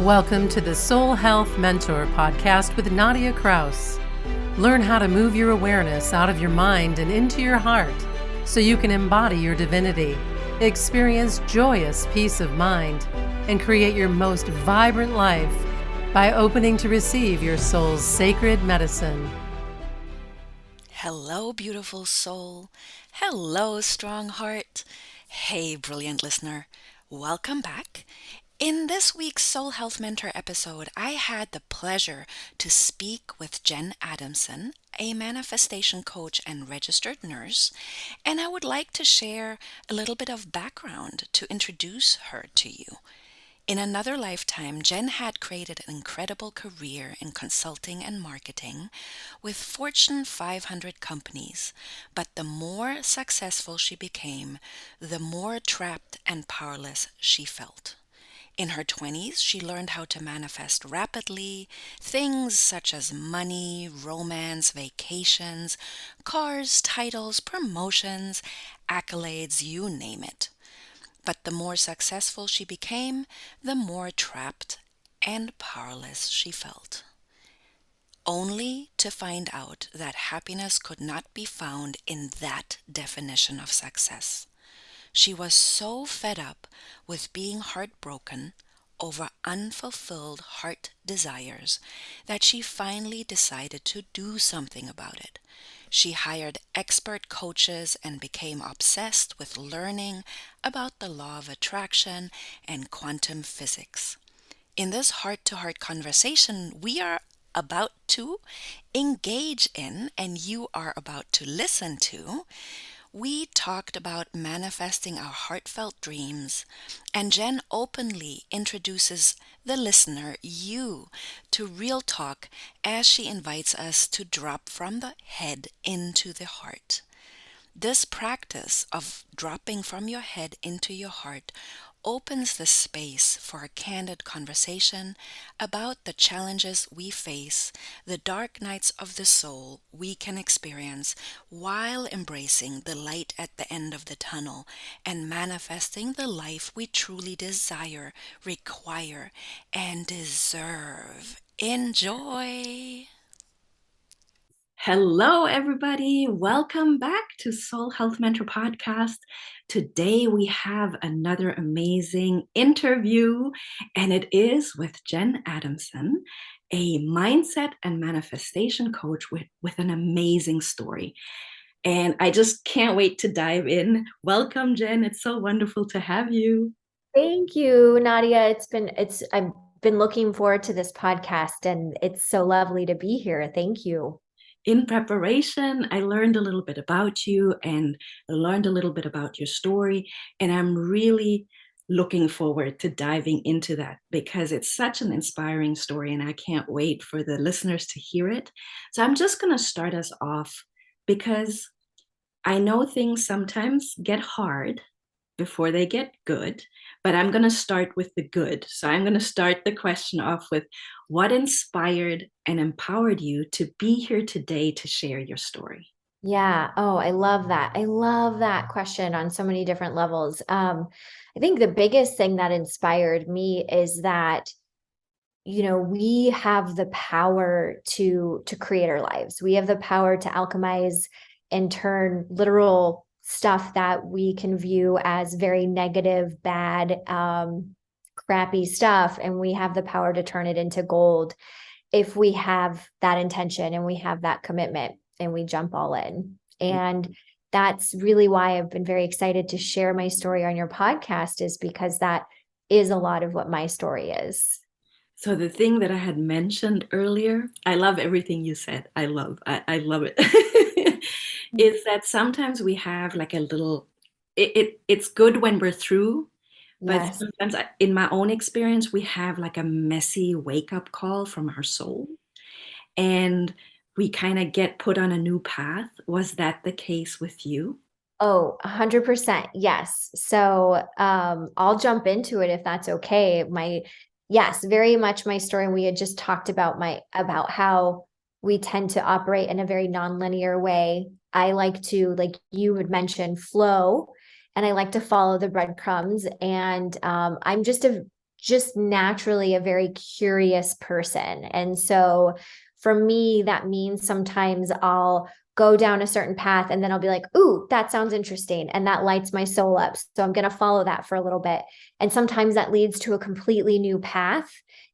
Welcome to the Soul Health Mentor podcast with Nadia Kraus. Learn how to move your awareness out of your mind and into your heart so you can embody your divinity, experience joyous peace of mind, and create your most vibrant life by opening to receive your soul's sacred medicine. Hello, beautiful soul. Hello, strong heart. Hey, brilliant listener. Welcome back. In this week's Soul Health Mentor episode, I had the pleasure to speak with Jenn Adamson, a manifestation coach and registered nurse, and I would like to share a little bit of background to introduce her to you. In another lifetime, Jenn had created an incredible career in consulting and marketing with Fortune 500 companies, but the more successful she became, the more trapped and powerless she felt. In her 20s, she learned how to manifest rapidly things such as money, romance, vacations, cars, titles, promotions, accolades, you name it. But the more successful she became, the more trapped and powerless she felt. Only to find out that happiness could not be found in that definition of success. She was so fed up with being heartbroken over unfulfilled heart desires that she finally decided to do something about it. She hired expert coaches and became obsessed with learning about the law of attraction and quantum physics. In this heart-to-heart conversation we are about to engage in and you are about to listen to, we talked about manifesting our heartfelt dreams, and Jenn openly introduces the listener, you, to real talk as she invites us to drop from the head into the heart. This practice of dropping from your head into your heart opens the space for a candid conversation about the challenges we face, the dark nights of the soul we can experience while embracing the light at the end of the tunnel and manifesting the life we truly desire, require, and deserve. Enjoy! Hello, everybody. Welcome back to Soul Health Mentor Podcast. Today we have another amazing interview, and it is with Jenn Adamson, a mindset and manifestation coach with an amazing story. And I just can't wait to dive in. Welcome, Jenn. It's so wonderful to have you. Thank you, Nadia. I've been looking forward to this podcast, and it's so lovely to be here. Thank you. In preparation, I learned a little bit about you and learned a little bit about your story. And I'm really looking forward to diving into that because it's such an inspiring story and I can't wait for the listeners to hear it. So I'm just going to start us off because I know things sometimes get hard before they get good, but I'm going to start with the good. So I'm going to start the question off with what inspired and empowered you to be here today to share your story? Yeah. Oh, I love that. I love that question on so many different levels. I think the biggest thing that inspired me is that, we have the power to create our lives. We have the power to alchemize and turn literal stuff that we can view as very negative, bad, crappy stuff. And we have the power to turn it into gold if we have that intention and we have that commitment and we jump all in. And that's really why I've been very excited to share my story on your podcast, is because that is a lot of what my story is. So the thing that I had mentioned earlier, I love everything you said. I love it. Is that sometimes we have like a little, it's good when we're through, but Yes. sometimes in my own experience, we have like a messy wake up call from our soul and we kind of get put on a new path. Was that the case with you? Oh, 100%. Yes. So I'll jump into it if that's okay. Yes, very much my story. And we had just talked about how we tend to operate in a very nonlinear way. I like to, like you had mentioned, flow, and I like to follow the breadcrumbs. And I'm just a just naturally a very curious person. And so for me, that means sometimes I'll go down a certain path and then I'll be like, ooh, that sounds interesting. And that lights my soul up. So I'm going to follow that for a little bit. And sometimes that leads to a completely new path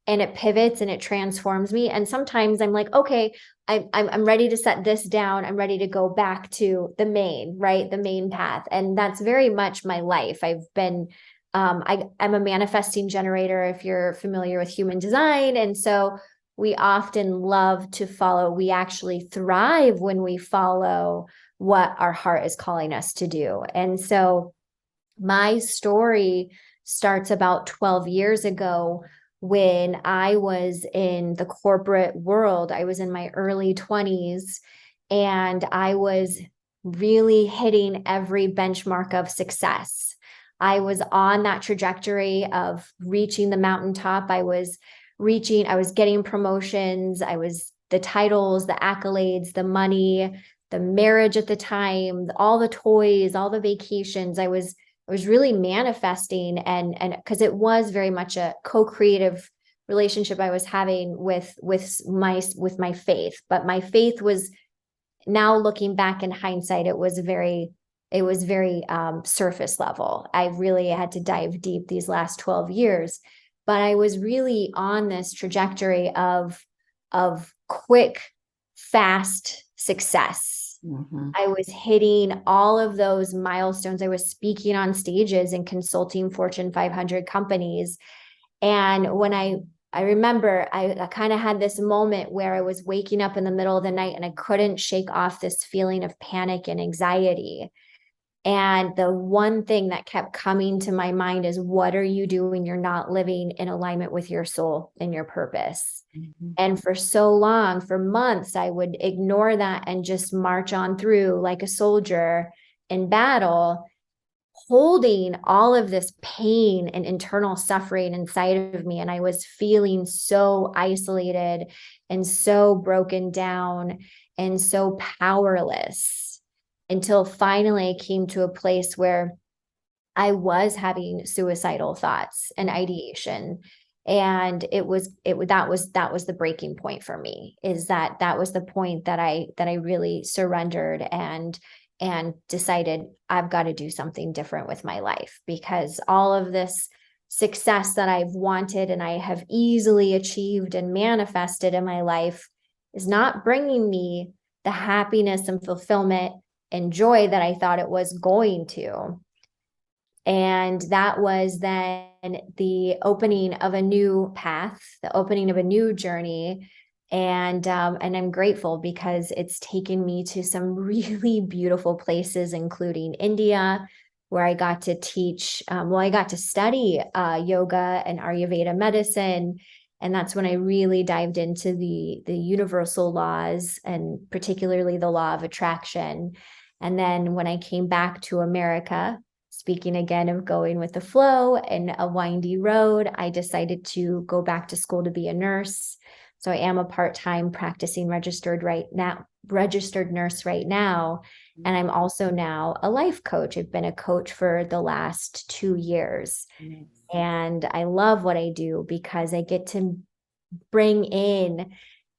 and it pivots and it transforms me. And sometimes I'm like, okay, I'm ready to set this down. I'm ready to go back to the main, right? The main path. And that's very much my life. I've been, I'm a manifesting generator, if you're familiar with human design. And so we often love to follow. We actually thrive when we follow what our heart is calling us to do. And so my story starts about 12 years ago when I was in the corporate world. I was in my early 20s and I was really hitting every benchmark of success. I was on that trajectory of reaching the mountaintop. I was getting promotions. The titles, the accolades, the money, the marriage at the time, all the toys, all the vacations. I was really manifesting, and because it was very much a co-creative relationship I was having with my faith. But my faith was, now looking back in hindsight, it was very surface level. I really had to dive deep these last 12 years, but I was really on this trajectory of quick, fast success. Mm-hmm. I was hitting all of those milestones. I was speaking on stages and consulting Fortune 500 companies. And when I remember I kind of had this moment where I was waking up in the middle of the night and I couldn't shake off this feeling of panic and anxiety. And the one thing that kept coming to my mind is, what are you doing? You're not living in alignment with your soul and your purpose. Mm-hmm. And for so long, for months, I would ignore that and just march on through like a soldier in battle, holding all of this pain and internal suffering inside of me. And I was feeling so isolated and so broken down and so powerless, until finally I came to a place where I was having suicidal thoughts and ideation. And that was the breaking point for me, is that was the point that I really surrendered and decided I've got to do something different with my life, because all of this success that I've wanted and I have easily achieved and manifested in my life is not bringing me the happiness and fulfillment and joy that I thought it was going to. And that was then the opening of a new path, the opening of a new journey. And I'm grateful because it's taken me to some really beautiful places, including India, where I got to teach, I got to study yoga and Ayurveda medicine. And that's when I really dived into the universal laws, and particularly the law of attraction. And then when I came back to America, speaking again of going with the flow and a windy road, I decided to go back to school to be a nurse. So I am a part-time practicing registered nurse right now. And I'm also now a life coach. I've been a coach for the last 2 years. Yes. And I love what I do because I get to bring in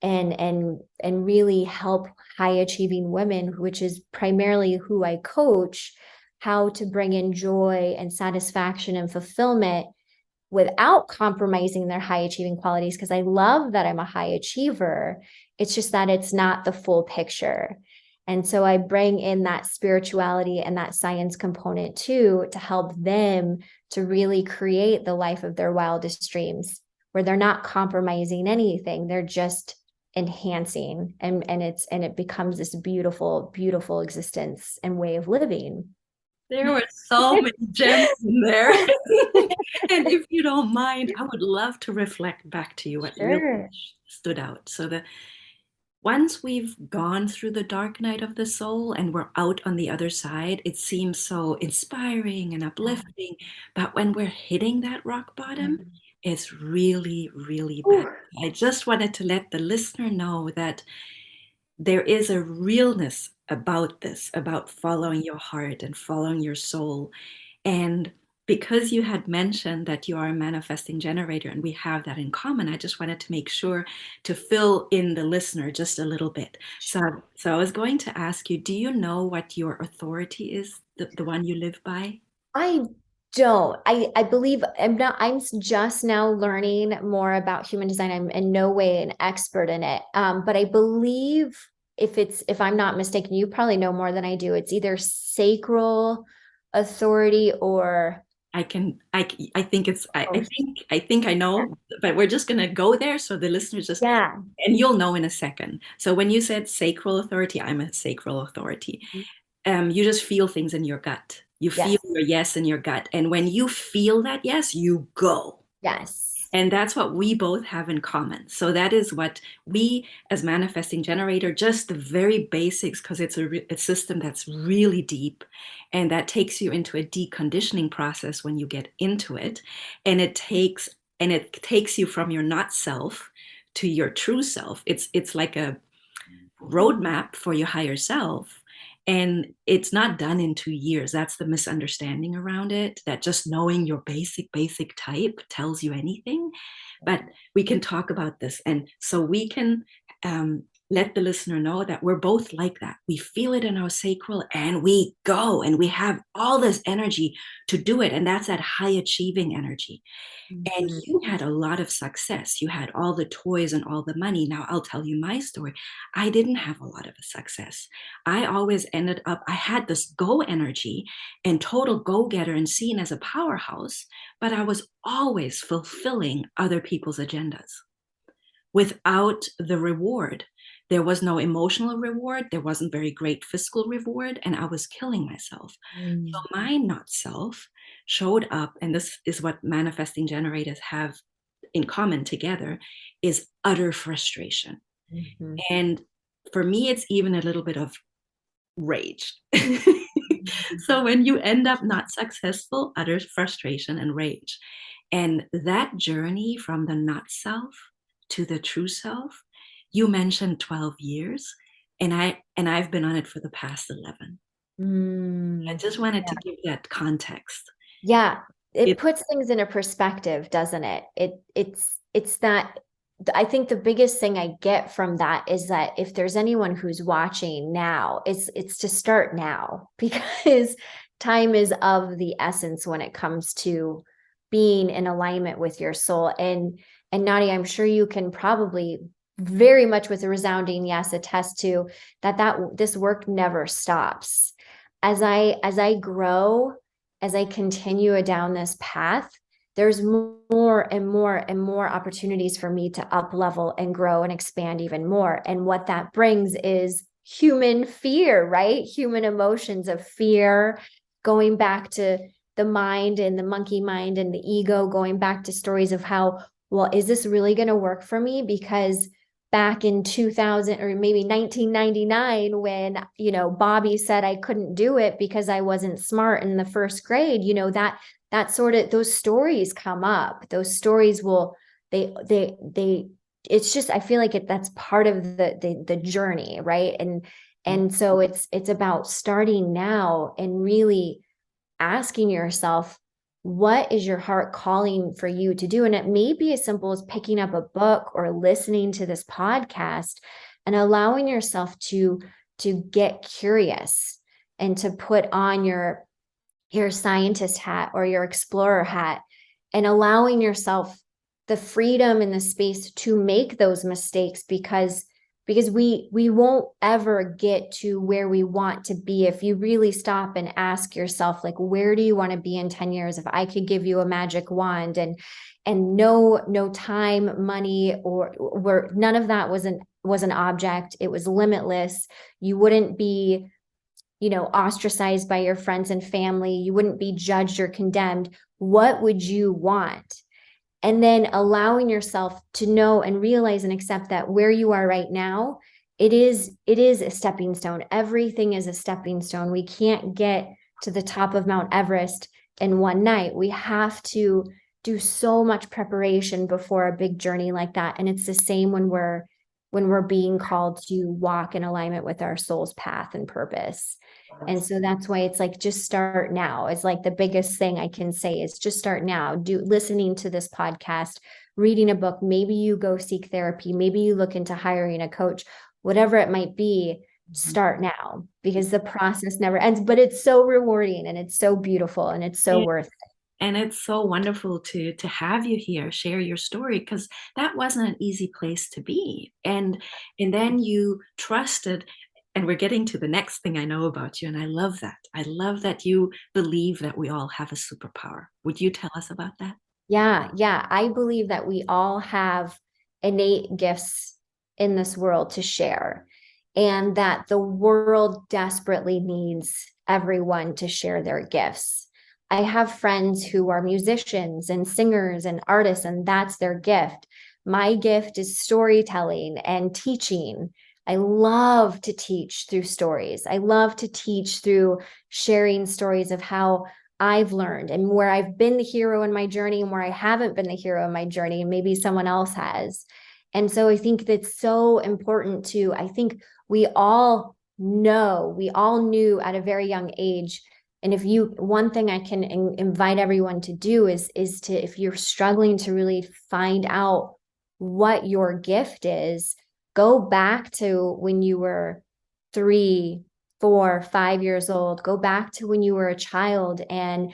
and really help high achieving women, which is primarily who I coach, how to bring in joy and satisfaction and fulfillment without compromising their high achieving qualities. Because I love that I'm a high achiever. It's just that it's not the full picture. And so I bring in that spirituality and that science component too, to help them to really create the life of their wildest dreams, where they're not compromising anything. They're just enhancing, and it becomes this beautiful, beautiful existence and way of living. There were so many gems in there. And if you don't mind, I would love to reflect back to you what really stood out. So once we've gone through the dark night of the soul and we're out on the other side, it seems so inspiring and uplifting. But when we're hitting that rock bottom, it's really, really bad. I just wanted to let the listener know that there is a realness about this, about following your heart and following your soul. And because you had mentioned that you are a manifesting generator and we have that in common, I just wanted to make sure to fill in the listener just a little bit. So I was going to ask you, do you know what your authority is, the one you live by? I don't. I believe I'm just now learning more about human design. I'm in no way an expert in it. But I believe if I'm not mistaken, you probably know more than I do. It's either sacral authority or I think it's I think I know, but we're just gonna go there so the listeners just, yeah. and you'll know in a second. So when you said sacral authority, I'm a sacral authority. You just feel things in your gut. You feel Yes. your yes in your gut. And when you feel that yes, you go. Yes. And that's what we both have in common. So that is what we, as manifesting generator, just the very basics, because it's a system that's really deep, and that takes you into a deconditioning process when you get into it, and it takes you from your not self to your true self. It's like a roadmap for your higher self. And it's not done in 2 years. That's the misunderstanding around it, that just knowing your basic type tells you anything. But we can talk about this. And so we can let the listener know that we're both like that. We feel it in our sacral and we go and we have all this energy to do it. And that's that high achieving energy. And Mhm. you had a lot of success. You had all the toys and all the money. Now, I'll tell you my story. I didn't have a lot of success. I always ended up, I had this go energy and total go getter and seen as a powerhouse, but I was always fulfilling other people's agendas without the reward. There was no emotional reward. There wasn't very great fiscal reward, and I was killing myself. So my not self showed up, and this is what manifesting generators have in common together, is utter frustration. Mhm. And for me, it's even a little bit of rage. So when you end up not successful, utter frustration and rage. And that journey from the not self to the true self, you mentioned 12 years, and I've been on it for the past 11. I Mm. just wanted to give that context. Yeah, it It, puts things in a perspective, doesn't it? It's that I think the biggest thing I get from that is that if there's anyone who's watching now, it's to start now because time is of the essence when it comes to being in alignment with your soul. And Nadia, I'm sure you can probably very much with a resounding yes attest to that this work never stops. As I grow, as I continue down this path, there's more and more and more opportunities for me to up level and grow and expand even more. And what that brings is human fear, right? Human emotions of fear, going back to the mind and the monkey mind and the ego, going back to stories of how, well, is this really going to work for me? Because back in 2000 or maybe 1999 when Bobby said I couldn't do it because I wasn't smart in the first grade, that sort of, those stories come up. Those stories will, they it's just, I feel like that's part of the journey, right? And so it's about starting now and really asking yourself, what is your heart calling for you to do? And it may be as simple as picking up a book or listening to this podcast and allowing yourself to get curious and to put on your scientist hat or your explorer hat and allowing yourself the freedom and the space to make those mistakes because we won't ever get to where we want to be if you really stop and ask yourself, like, where do you want to be in 10 years? If I could give you a magic wand and no time, money, or where none of that was an object, it was limitless. You wouldn't be ostracized by your friends and family. You wouldn't be judged or condemned. What would you want? And then allowing yourself to know and realize and accept that where you are right now, it is a stepping stone. Everything is a stepping stone. We can't get to the top of Mount Everest in one night. We have to do so much preparation before a big journey like that. And it's the same when we're when we're being called to walk in alignment with our soul's path and purpose. And so that's why it's like, just start now is like the biggest thing I can say is just start now. Listening to this podcast, reading a book, maybe you go seek therapy, maybe you look into hiring a coach, whatever it might be, start now, because the process never ends, but it's so rewarding and it's so beautiful and it's so worth it. And it's so wonderful to have you here, share your story, because that wasn't an easy place to be. And then you trusted, and we're getting to the next thing I know about you, and I love that. I love that you believe that we all have a superpower. Would you tell us about that? Yeah. I believe that we all have innate gifts in this world to share, and that the world desperately needs everyone to share their gifts. I have friends who are musicians and singers and artists, and that's their gift. My gift is storytelling and teaching. I love to teach through stories. I love to teach through sharing stories of how I've learned and where I've been the hero in my journey and where I haven't been the hero in my journey, and maybe someone else has. And so I think that's so important too. I think we all knew at a very young age. And one thing I can invite everyone to do is to, if you're struggling to really find out what your gift is, go back to when you were 3, 4, 5 years old. Go back to when you were a child and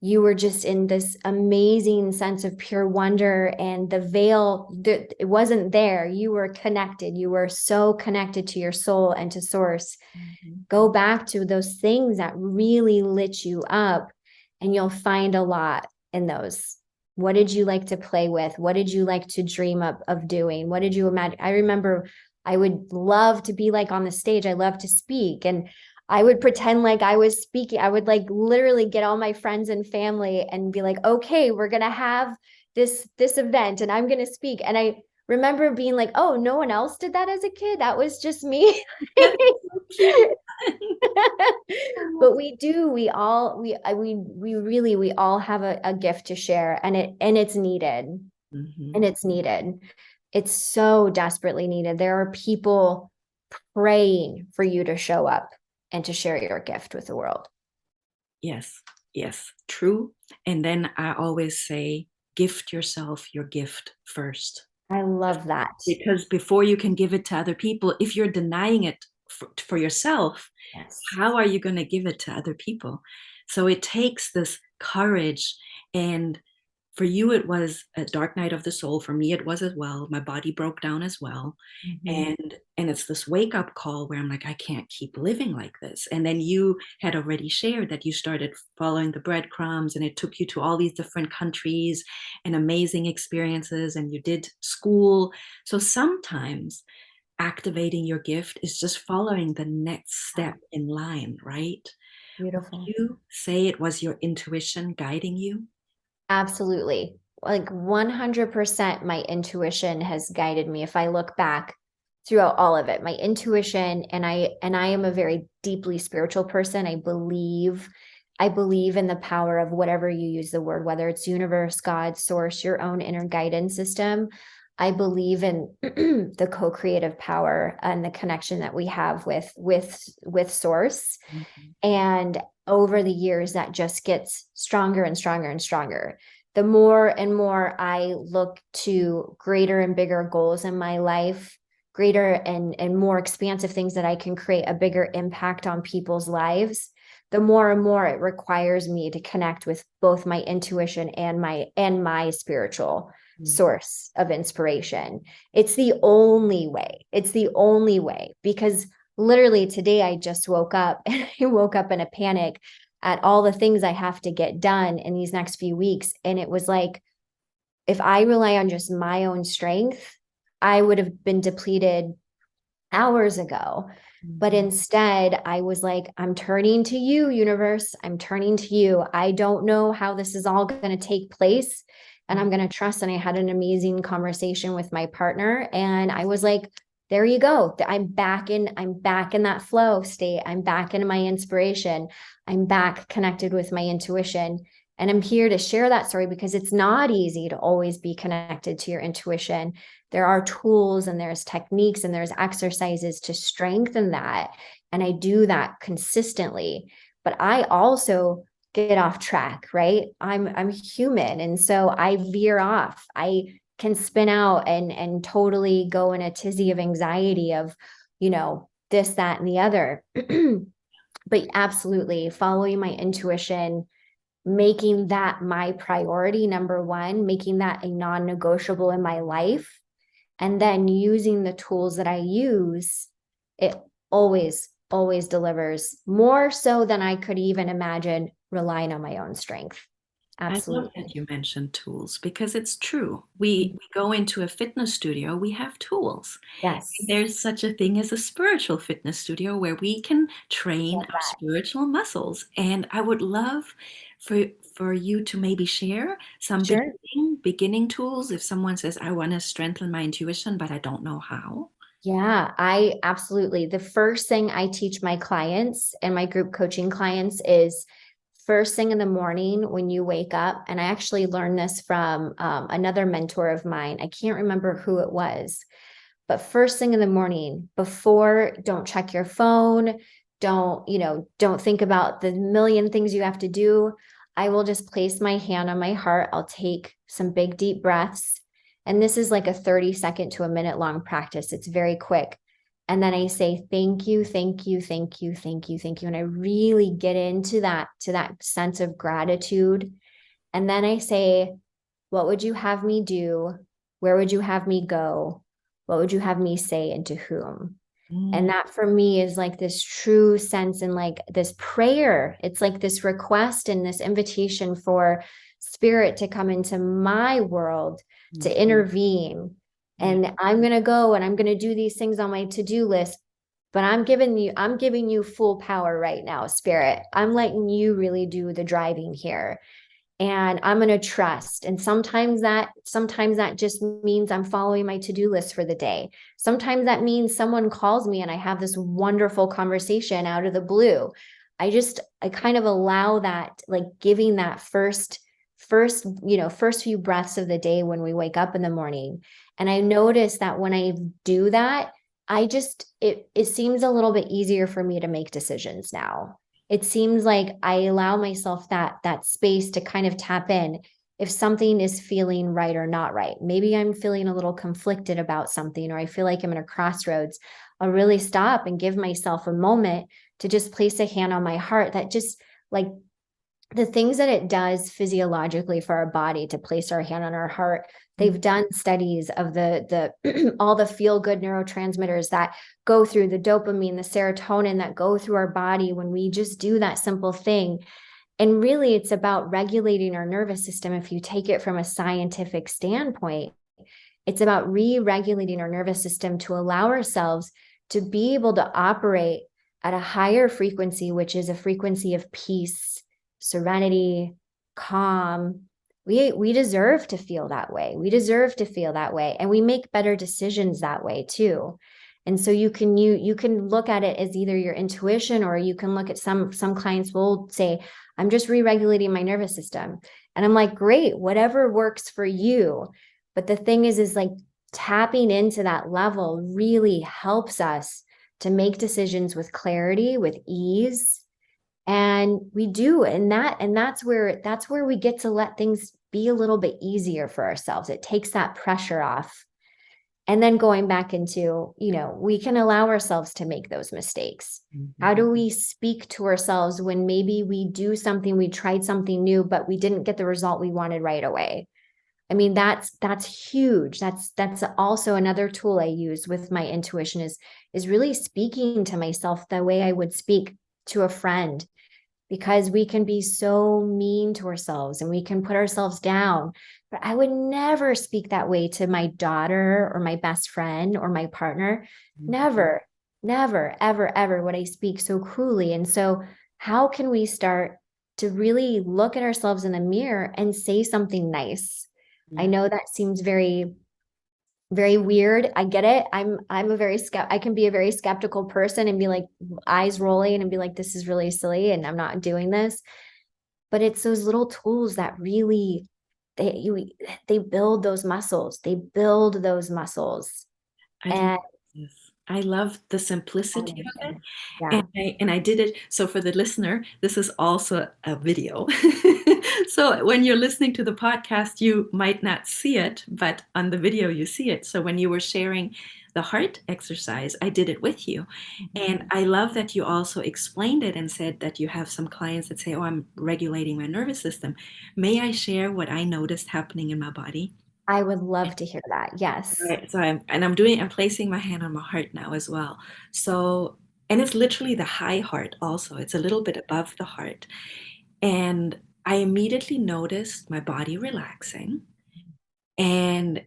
you were just in this amazing sense of pure wonder, and the veil, it wasn't there. You were connected. You were so connected to your soul and to source. Mm-hmm. Go back to those things that really lit you up, and you'll find a lot in those. What did you like to play with? What did you like to dream of doing? What did you imagine? I remember I would love to be like on the stage. I love to speak, and I would pretend like I was speaking. I would like literally get all my friends and family and be like, okay, we're going to have this event and I'm going to speak. And I remember being like, oh, no one else did that as a kid. That was just me. But we all have a gift to share, and it's needed. Mm-hmm. And it's needed. It's so desperately needed. There are people praying for you to show up and to share your gift with the world. Yes, true. And then I always say, gift yourself your gift first. I love that. Because before you can give it to other people, if you're denying it for yourself, yes, how are you going to give it to other people? So it takes this courage. And for you, it was a dark night of the soul. For me, it was as well. My body broke down as well. Mm-hmm. And it's this wake-up call where I'm like, I can't keep living like this. And then you had already shared that you started following the breadcrumbs, and it took you to all these different countries and amazing experiences, and you did school. So sometimes activating your gift is just following the next step in line, right? Beautiful. Would you say it was your intuition guiding you? Absolutely. Like 100% my intuition has guided me. If I look back throughout all of it, my intuition, and I am a very deeply spiritual person. I believe in the power of whatever you use the word, whether it's universe, God, source, your own inner guidance system. I believe in the co-creative power and the connection that we have with source. Mm-hmm. And over the years, that just gets stronger and stronger and stronger. The more and more I look to greater and bigger goals in my life, greater and more expansive things that I can create a bigger impact on people's lives, the more and more it requires me to connect with both my intuition and my spiritual source of inspiration. It's the only way. Because literally today I just woke up, and I woke up in a panic at all the things I have to get done in these next few weeks. And it was like, if I rely on just my own strength, I would have been depleted hours ago. Mm-hmm. But instead I was like, I'm turning to you, universe. I'm turning to you. I don't know how this is all going to take place, and I'm going to trust. And I had an amazing conversation with my partner, and I was like, there you go. I'm back in that flow state. I'm back in my inspiration. I'm back connected with my intuition. And I'm here to share that story because it's not easy to always be connected to your intuition. There are tools and there's techniques and there's exercises to strengthen that. And I do that consistently. But I also get off track, right? I'm human. And so I veer off. I can spin out and totally go in a tizzy of anxiety of, this, that, and the other. But absolutely following my intuition, making that my priority, number one, making that a non-negotiable in my life, and then using the tools that I use, it always, always delivers more so than I could even imagine relying on my own strength. Absolutely. I love that you mentioned tools because it's true. We go into a fitness studio, we have tools. Yes. There's such a thing as a spiritual fitness studio where we can train Love our that. spiritual muscles. And I would love for you to maybe share some Sure. beginning tools if someone says, I want to strengthen my intuition, but I don't know how. Yeah, I absolutely. The first thing I teach my clients and my group coaching clients is first thing in the morning when you wake up. And I actually learned this from another mentor of mine. I can't remember who it was, but first thing in the morning, don't check your phone. Don't think about the million things you have to do. I will just place my hand on my heart. I'll take some big, deep breaths. And this is like a 30-second to a minute long practice. It's very quick. And then I say, thank you, thank you, thank you, thank you, thank you. And I really get into to that sense of gratitude. And then I say, what would you have me do? Where would you have me go? What would you have me say and to whom? And that for me is like this true sense and like this prayer. It's like this request and this invitation for spirit to come into my world to intervene. And I'm going to go and I'm going to do these things on my to-do list, but I'm giving you full power right now, spirit. I'm letting you really do the driving here. And I'm going to trust. And sometimes that just means I'm following my to-do list for the day. Sometimes that means someone calls me and I have this wonderful conversation out of the blue. I kind of allow that, like giving that first few breaths of the day when we wake up in the morning. And I notice that when I do that, it seems a little bit easier for me to make decisions now. It seems like I allow myself that space to kind of tap in if something is feeling right or not right. Maybe I'm feeling a little conflicted about something, or I feel like I'm in a crossroads. I'll really stop and give myself a moment to just place a hand on my heart. That just like the things that it does physiologically for our body to place our hand on our heart. They've done studies of the all the feel-good neurotransmitters that go through the dopamine, the serotonin that go through our body when we just do that simple thing. And really, it's about regulating our nervous system. If you take it from a scientific standpoint, it's about re-regulating our nervous system to allow ourselves to be able to operate at a higher frequency, which is a frequency of peace, serenity, calm. We deserve to feel that way. We deserve to feel that way. And we make better decisions that way too. And so you can look at it as either your intuition, or you can look at some clients will say, I'm just re-regulating my nervous system. And I'm like, great, whatever works for you. But the thing is like tapping into that level really helps us to make decisions with clarity, with ease. And we do. And that's where we get to let things be a little bit easier for ourselves. It takes that pressure off. And then going back into, we can allow ourselves to make those mistakes. How do we speak to ourselves when maybe we do something, we tried something new, but we didn't get the result we wanted right away? I mean, that's huge. That's also another tool I use with my intuition is really speaking to myself the way I would speak to a friend, because we can be so mean to ourselves and we can put ourselves down. But I would never speak that way to my daughter or my best friend or my partner. Never, ever, ever would I speak so cruelly. And so how can we start to really look at ourselves in the mirror and say something nice? I know that seems very, very weird. I get it. I can be a very skeptical person and be like eyes rolling and be like, this is really silly and I'm not doing this. but it's those little tools that really, they build those muscles. They build those muscles. I love And this. I love the simplicity of it. yeah, And I did it. So for the listener, this is also a video. So when you're listening to the podcast, you might not see it, but on the video you see it. So when you were sharing the heart exercise, I did it with you. And I love that you also explained it and said that you have some clients that say, "Oh, I'm regulating my nervous system." May I share what I noticed happening in my body? I would love to hear that. Yes. Right. So I'm placing my hand on my heart now as well. So, and it's literally the high heart also. It's a little bit above the heart. And I immediately noticed my body relaxing. And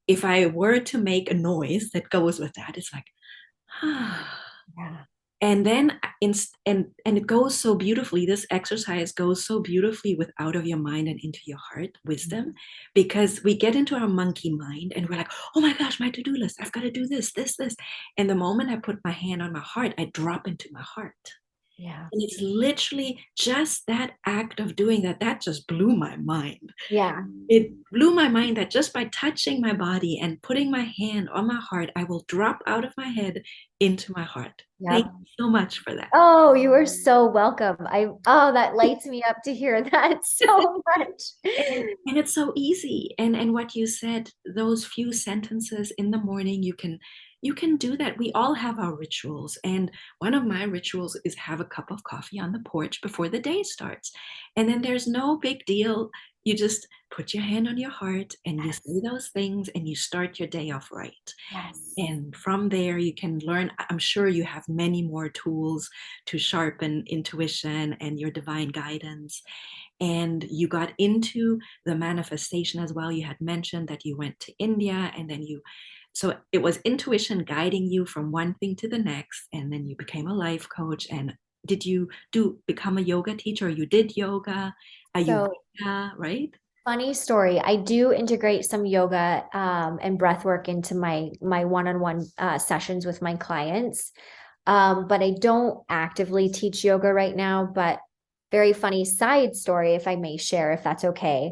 if I were to make a noise that goes with that, it's like, Yeah. and then and it goes so beautifully. This exercise goes so beautifully with out of your mind and into your heart wisdom, because we get into our monkey mind and we're like, oh my gosh, my to-do list, I've got to do this. And the moment I put my hand on my heart, I drop into my heart. Yeah. And it's literally just that act of doing that that just blew my mind. Yeah. It blew my mind that just by touching my body and putting my hand on my heart, I will drop out of my head into my heart. Thank Yep. you so much for that. Oh, you are so welcome. That lights me up to hear that so much. And it's so easy. And what you said, those few sentences in the morning, you can do that. We all have our rituals. And one of my rituals is have a cup of coffee on the porch before the day starts. And then there's no big deal. You just put your hand on your heart and you Yes. say those things and you start your day off right. Yes. And from there, you can learn. I'm sure you have many more tools to sharpen intuition and your divine guidance. And you got into the manifestation as well. You had mentioned that you went to India and then so it was intuition guiding you from one thing to the next. And then you became a life coach. And did you become a yoga teacher? You did yoga, So Ayurveda, right? funny story. I do integrate some yoga and breath work into my one-on-one sessions with my clients. But I don't actively teach yoga right now. But very funny side story, if I may share, if that's okay,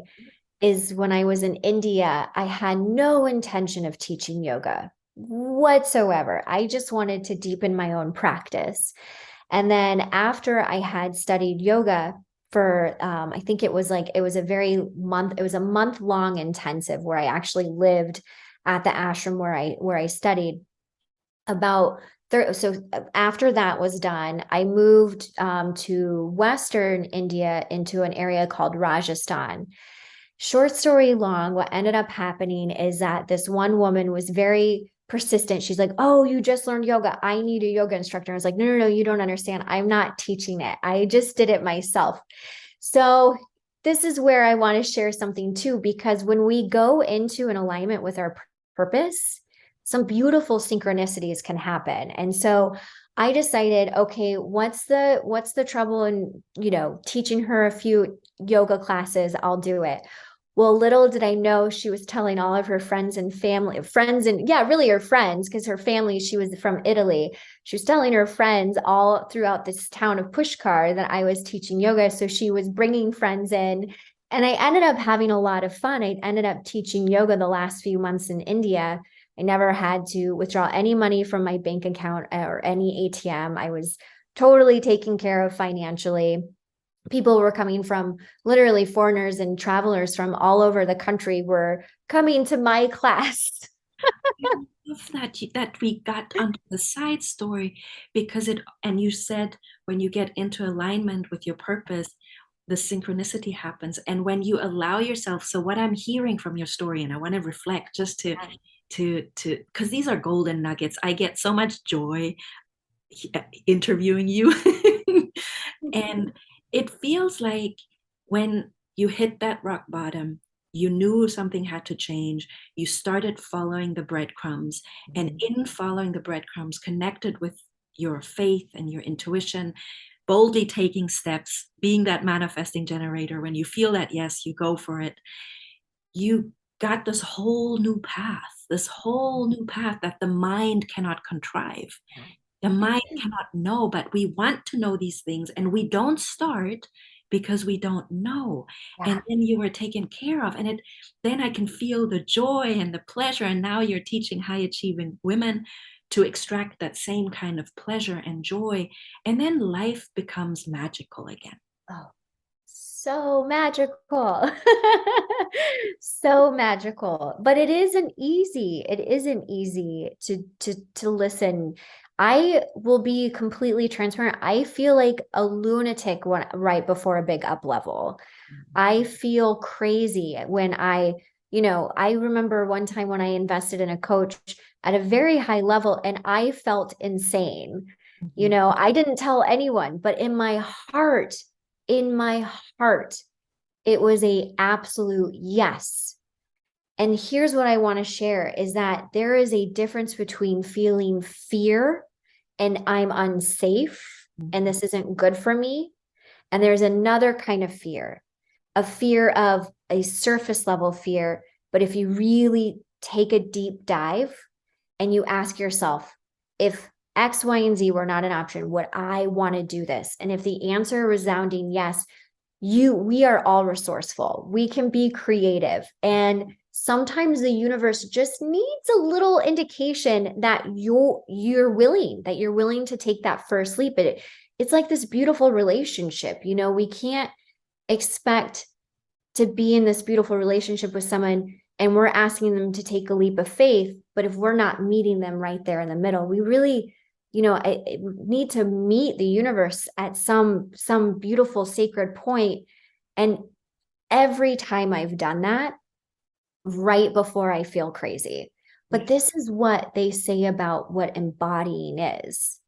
is when I was in India, I had no intention of teaching yoga whatsoever. I just wanted to deepen my own practice. And then after I had studied yoga for, I think it was a month long intensive where I actually lived at the ashram where I studied. So after that was done, I moved to Western India into an area called Rajasthan. Short story long, what ended up happening is that this one woman was very persistent. She's like, "Oh, you just learned yoga. I need a yoga instructor." I was like, No, you don't understand. I'm not teaching it. I just did it myself." So this is where I want to share something too, because when we go into an alignment with our purpose, some beautiful synchronicities can happen. And so I decided, okay, what's the trouble in, teaching her a few yoga classes? I'll do it. Well, little did I know she was telling all of her friends and family, really her friends, because her family, she was from Italy. She was telling her friends all throughout this town of Pushkar that I was teaching yoga. So she was bringing friends in, and I ended up having a lot of fun. I ended up teaching yoga the last few months in India. I never had to withdraw any money from my bank account or any ATM. I was totally taken care of financially. People were coming from, literally foreigners and travelers from all over the country were coming to my class. I love that we got onto the side story, because and you said when you get into alignment with your purpose, the synchronicity happens. And when you allow yourself, so what I'm hearing from your story, and I want to reflect just because these are golden nuggets. I get so much joy interviewing you. And it feels like when you hit that rock bottom, you knew something had to change. You started following the breadcrumbs, and in following the breadcrumbs, connected with your faith and your intuition, boldly taking steps, being that manifesting generator. When you feel that yes, you go for it. You got this whole new path that the mind cannot contrive. The mind cannot know, but we want to know these things, and we don't start because we don't know. Yeah. And then you were taken care of. And then I can feel the joy and the pleasure. And now you're teaching high achieving women to extract that same kind of pleasure and joy. And then life becomes magical again. Oh, so magical. So magical. But it isn't easy. It isn't easy to listen. I will be completely transparent. I feel like a lunatic right before a big up level. I feel crazy when I remember one time when I invested in a coach at a very high level and I felt insane. I didn't tell anyone, but in my heart, it was a absolute yes. And here's what I want to share is that there is a difference between feeling fear and I'm unsafe and this isn't good for me. And there's another kind of fear, a fear of a surface level fear. But if you really take a deep dive and you ask yourself, if X, Y, and Z were not an option, would I want to do this? And if the answer is resounding yes, we are all resourceful. We can be creative. And sometimes the universe just needs a little indication that you're willing to take that first leap. It's like this beautiful relationship. We can't expect to be in this beautiful relationship with someone and we're asking them to take a leap of faith, but if we're not meeting them right there in the middle, we really I need to meet the universe at some beautiful sacred point. And every time I've done that, right before I feel crazy. But this is what they say about what embodying is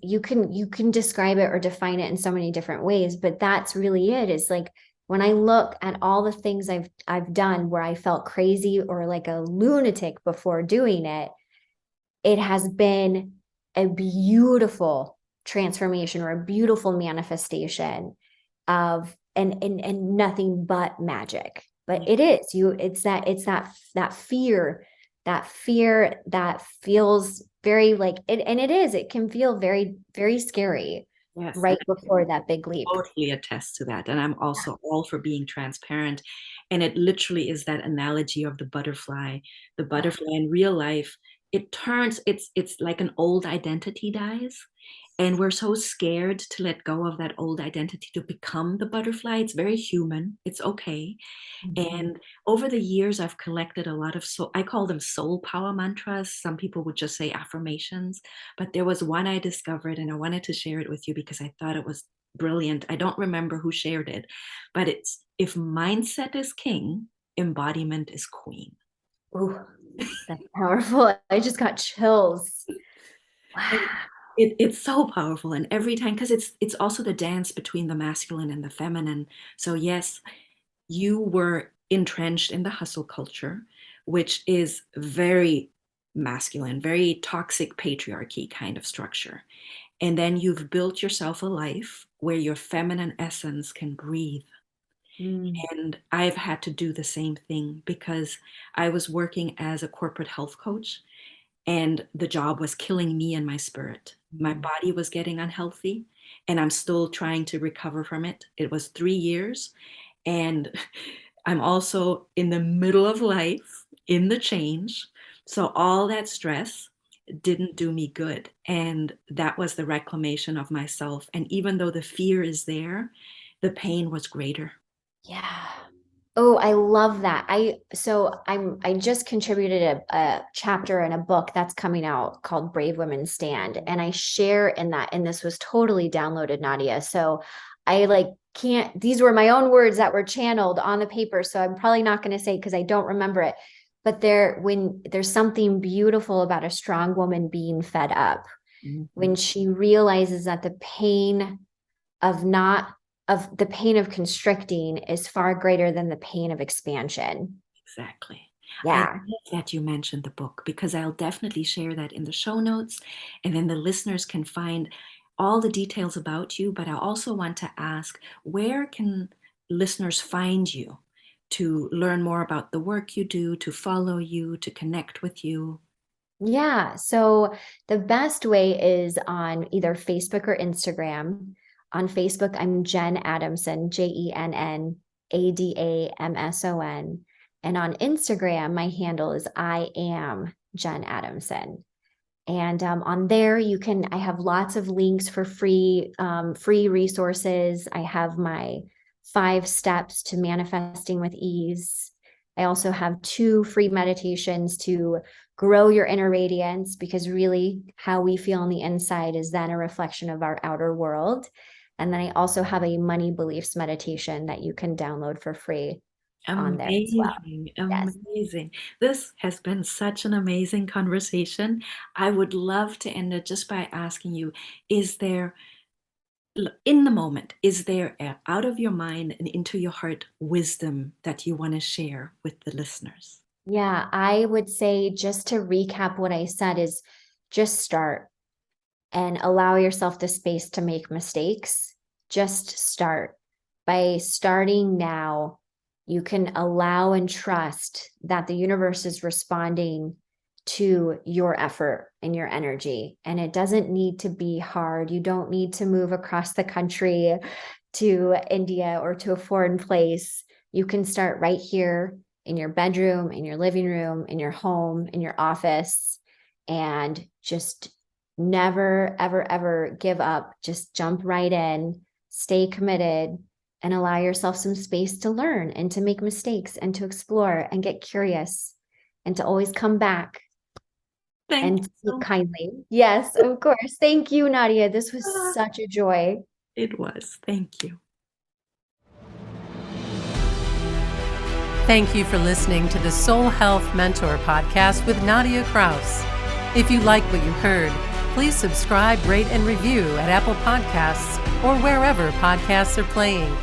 you can describe it or define it in so many different ways, but that's really it. Is like when I look at all the things I've done where I felt crazy or like a lunatic before doing it, it has been a beautiful transformation or a beautiful manifestation of and nothing but magic. But it's that fear that feels very like it, and it can feel very, very scary. Yes, right before that big leap. Totally attest to that. And I'm also all for being transparent. And it literally is that analogy of the butterfly. The butterfly in real life, it's like an old identity dies. And we're so scared to let go of that old identity to become the butterfly. It's very human. It's okay. And over the years, I've collected a lot of I call them soul power mantras. Some people would just say affirmations, but there was one I discovered and I wanted to share it with you because I thought it was brilliant. I don't remember who shared it, but it's, if mindset is king, embodiment is queen. Ooh, that's powerful. I just got chills. Wow. It's so powerful. And every time, because it's also the dance between the masculine and the feminine. So yes, you were entrenched in the hustle culture, which is very masculine, very toxic patriarchy kind of structure. And then you've built yourself a life where your feminine essence can breathe. And I've had to do the same thing because I was working as a corporate health coach and the job was killing me and my spirit. My body was getting unhealthy and I'm still trying to recover from it. It was 3 years and I'm also in the middle of life, in the change. So all that stress didn't do me good. And that was the reclamation of myself. And even though the fear is there, the pain was greater. Yeah. Oh, I love that. I just contributed a chapter in a book that's coming out called Brave Women Stand. And I share in that, and this was totally downloaded, Nadia. So I these were my own words that were channeled on the paper. So I'm probably not going to say because I don't remember it. But when there's something beautiful about a strong woman being fed up, when she realizes that the pain of constricting is far greater than the pain of expansion. Exactly. Yeah. I love that you mentioned the book because I'll definitely share that in the show notes and then the listeners can find all the details about you. But I also want to ask, where can listeners find you to learn more about the work you do, to follow you, to connect with you? Yeah. So the best way is on either Facebook or Instagram. On Facebook, I'm Jenn Adamson, JennAdamson. And on Instagram, my handle is I am Jenn Adamson. And on there, I have lots of links for free resources. I have my 5 steps to manifesting with ease. I also have 2 free meditations to grow your inner radiance, because really how we feel on the inside is then a reflection of our outer world. And then I also have a money beliefs meditation that you can download for free on there as well. Amazing, Yes. amazing. This has been such an amazing conversation. I would love to end it just by asking you, is there, in the moment, is there out of your mind and into your heart wisdom that you want to share with the listeners? Yeah, I would say, just to recap what I said, is just start and allow yourself the space to make mistakes. Just start. By starting now, you can allow and trust that the universe is responding to your effort and your energy. And it doesn't need to be hard. You don't need to move across the country to India or to a foreign place. You can start right here in your bedroom, in your living room, in your home, in your office, and just never, ever, ever give up. Just jump right in, stay committed, and allow yourself some space to learn and to make mistakes and to explore and get curious and to always come back and speak kindly. Yes, of course. Thank you, Nadia. This was such a joy. It was. Thank you. Thank you for listening to the Soul Health Mentor podcast with Nadia Kraus. If you like what you heard, please subscribe, rate, and review at Apple Podcasts or wherever podcasts are playing.